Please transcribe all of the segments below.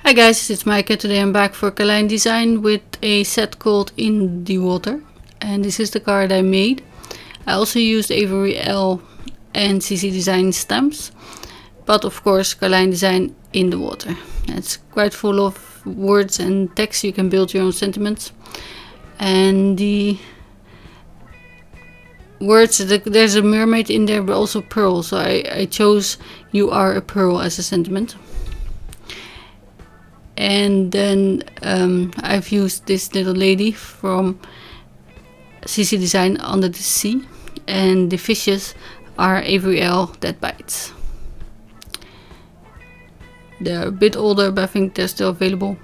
Hi guys, it's Maaike. Today I'm back for Carlijn Design with a set called In the Water. And this is the card I made. I also used Avery L and CC Design stamps. But of course Carlijn Design In the Water. It's quite full of words and text. You can build your own sentiments. And the words, there's a mermaid in there but also pearl. So I chose You Are a Pearl as a sentiment. And then I've used this little lady from CC Design Under the Sea. And the fishes are Avery L That Bites. They're a bit older, but I think they're still available.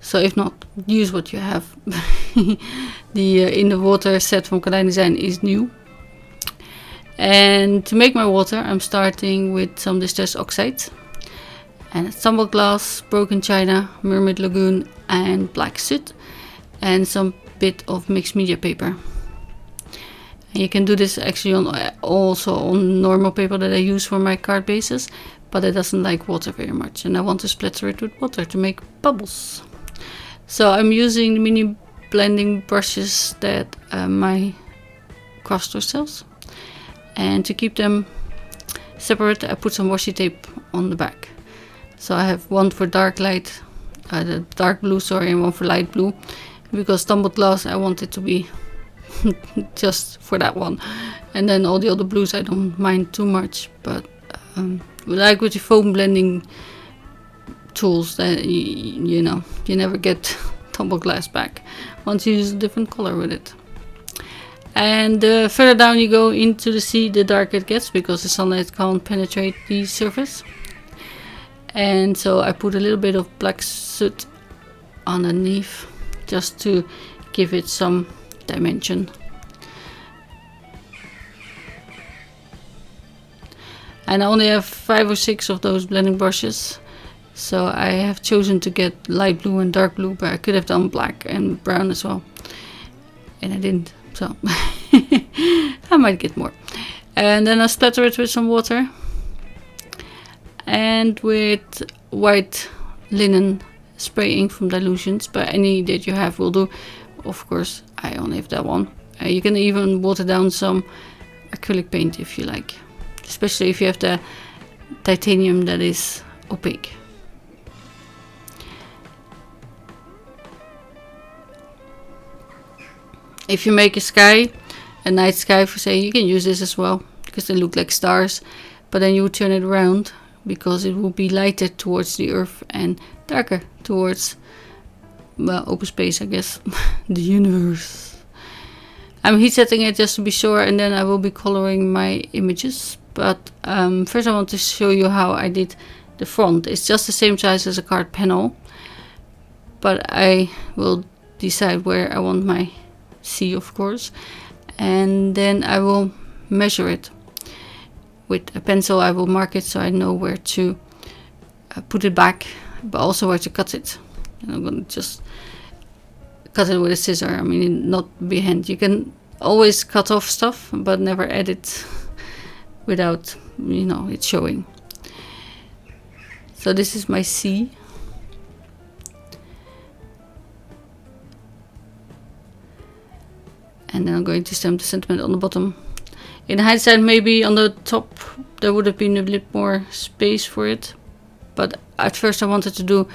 So if not, use what you have. The In the Water set from Carlijn Design is new. And to make my water, I'm starting with some distress oxide. And tumbled glass, broken china, mermaid lagoon and black soot. And some bit of mixed media paper. And you can do this actually also on normal paper that I use for my card bases. But it doesn't like water very much. And I want to splatter it with water to make bubbles. So I'm using the mini blending brushes that my craft store sells. And to keep them separate, I put some washi tape on the back. So I have one for dark light, the dark blue, sorry, and one for light blue. Because tumbled glass, I want it to be just for that one. And then all the other blues I don't mind too much. But like with the foam blending tools, that you know, you never get tumbled glass back once you use a different color with it. And further down you go into the sea, the darker it gets, because the sunlight can't penetrate the surface. And so I put a little bit of black soot underneath just to give it some dimension. And I only have 5 or 6 of those blending brushes. So I have chosen to get light blue and dark blue, but I could have done black and brown as well. And I didn't, so I might get more. And then I splatter it with some water. And with white linen spray ink from Dilutions, but any that you have will do. Of course, I only have that one. You can even water down some acrylic paint if you like. Especially if you have the titanium that is opaque. If you make a sky, a night sky for say, you can use this as well. Because they look like stars. But then you turn it around. Because it will be lighter towards the earth and darker towards, well, open space, I guess. The universe. I'm heat setting it just to be sure, and then I will be coloring my images. But first I want to show you how I did the front. It's just the same size as a card panel. But I will decide where I want my sea, of course. And then I will measure it. With a pencil I will mark it so I know where to put it back, but also where to cut it. And I'm going to just cut it with a scissor. I mean, not behand. You can always cut off stuff, but never edit without, you know, it showing. So this is my sea. And then I'm going to stamp the sentiment on the bottom. In hindsight, maybe on the top there would have been a bit more space for it. But at first I wanted to do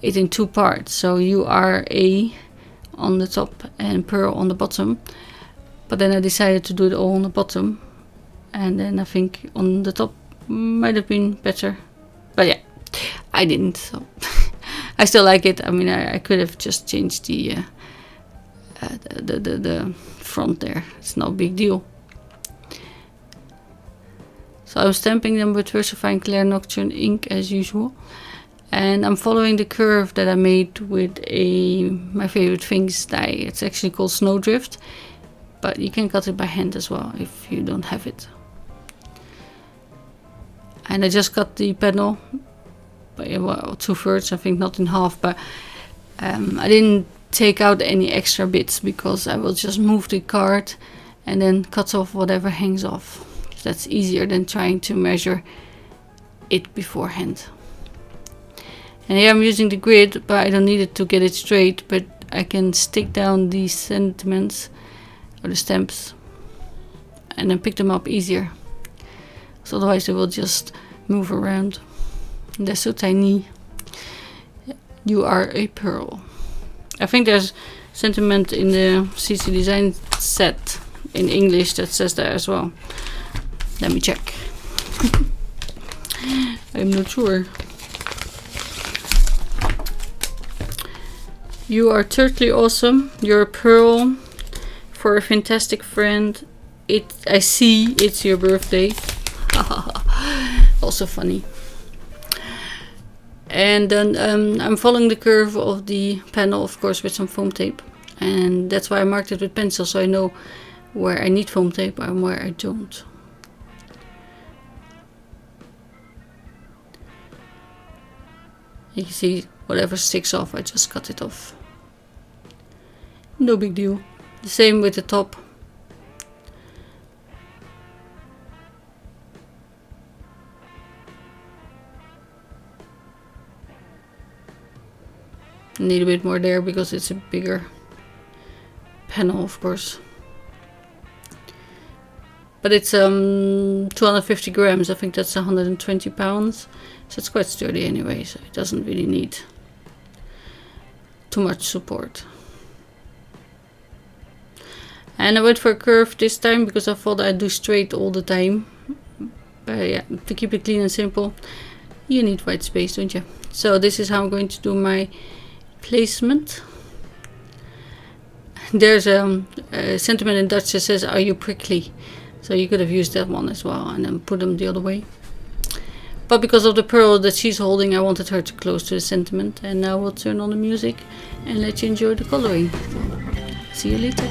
it in 2 parts. So You Are A on the top and Pearl on the bottom. But then I decided to do it all on the bottom. And then I think on the top might have been better. But yeah, I didn't. So I still like it. I mean, I could have just changed the front there. It's no big deal. So I'm stamping them with VersaFine Clair Nocturne ink as usual. And I'm following the curve that I made with my favorite things die. It's actually called Snowdrift. But you can cut it by hand as well if you don't have it. And I just cut the panel by, well, 2/3, I think, not in half. But I didn't take out any extra bits because I will just move the card and then cut off whatever hangs off. That's easier than trying to measure it beforehand. And here I'm using the grid, but I don't need it to get it straight, but I can stick down these sentiments or the stamps and then pick them up easier. So otherwise they will just move around. And they're so tiny. You are a pearl. I think there's sentiment in the CC Design set in English that says that as well. Let me check. I'm not sure. You are totally awesome. You're a pearl for a fantastic friend. I see it's your birthday. Also funny. And then I'm following the curve of the panel, of course, with some foam tape. And that's why I marked it with pencil, so I know where I need foam tape and where I don't. You can see whatever sticks off, I just cut it off. No big deal. The same with the top. Need a bit more there because it's a bigger panel, of course. But it's 250 grams. I think that's 120 pounds. So it's quite sturdy anyway, so it doesn't really need too much support. And I went for a curve this time because I thought I'd do straight all the time. But yeah, to keep it clean and simple, you need white space, don't you? So this is how I'm going to do my placement. There's a sentiment in Dutch that says, "Are you prickly?" So you could have used that one as well and then put them the other way. But because of the pearl that she's holding, I wanted her to close to the sentiment. And now we'll turn on the music and let you enjoy the coloring. See you later.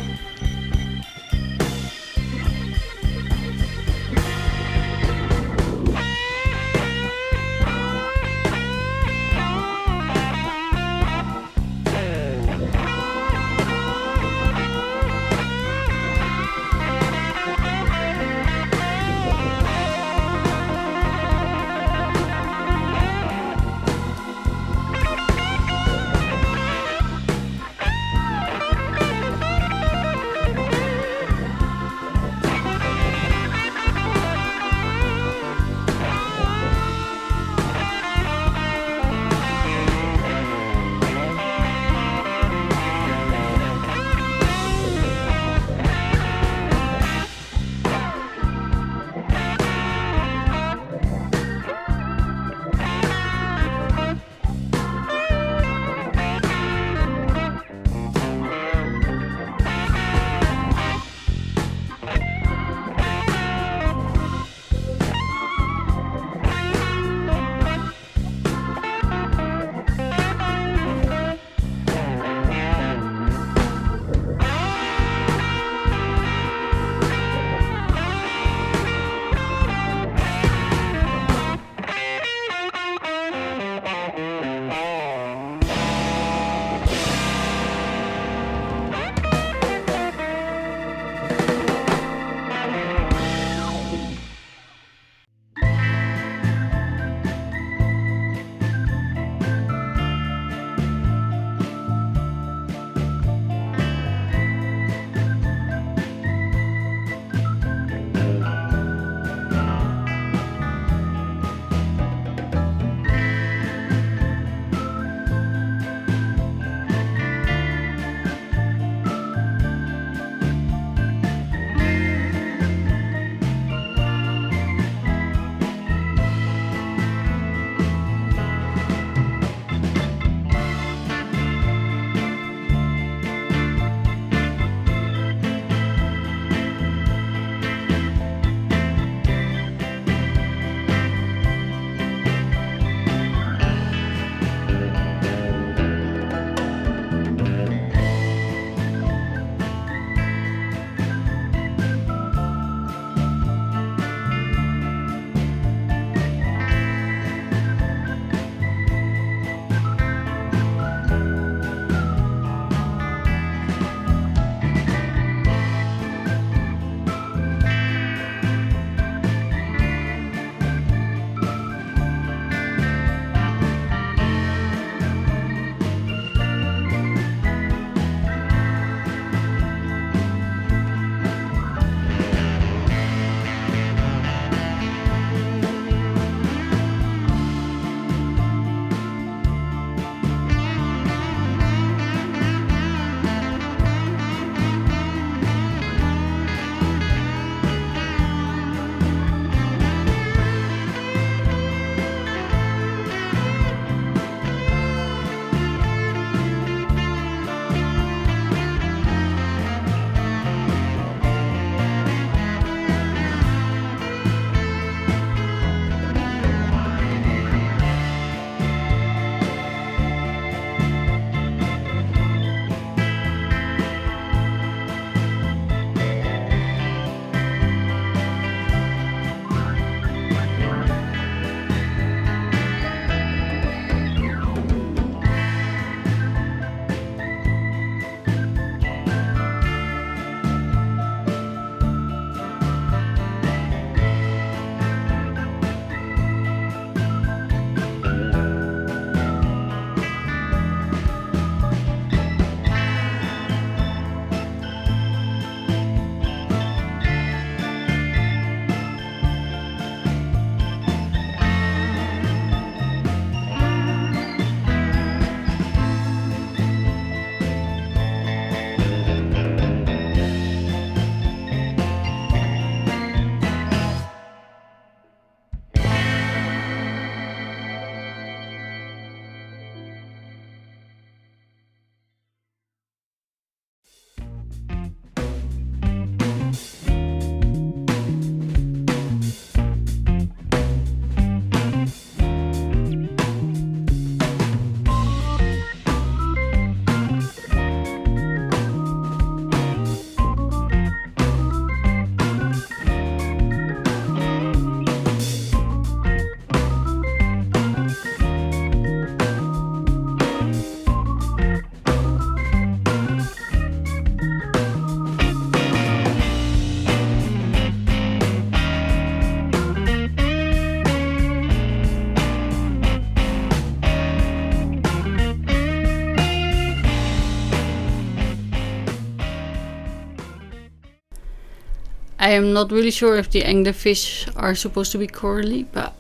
I am not really sure if the anglerfish are supposed to be corally, but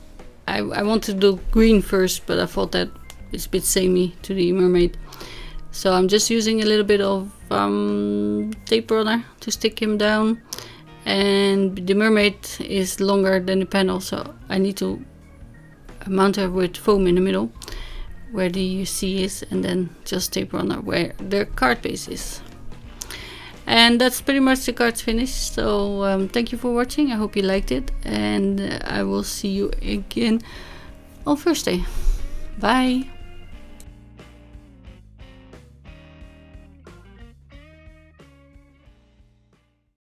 I wanted to do green first, but I thought that it's a bit samey to the mermaid. So I'm just using a little bit of tape runner to stick him down. And the mermaid is longer than the panel, so I need to mount her with foam in the middle where the C is, and then just tape runner where the card base is. And that's pretty much the cards finished. So thank you for watching. I hope you liked it, and I will see you again on Thursday. Bye.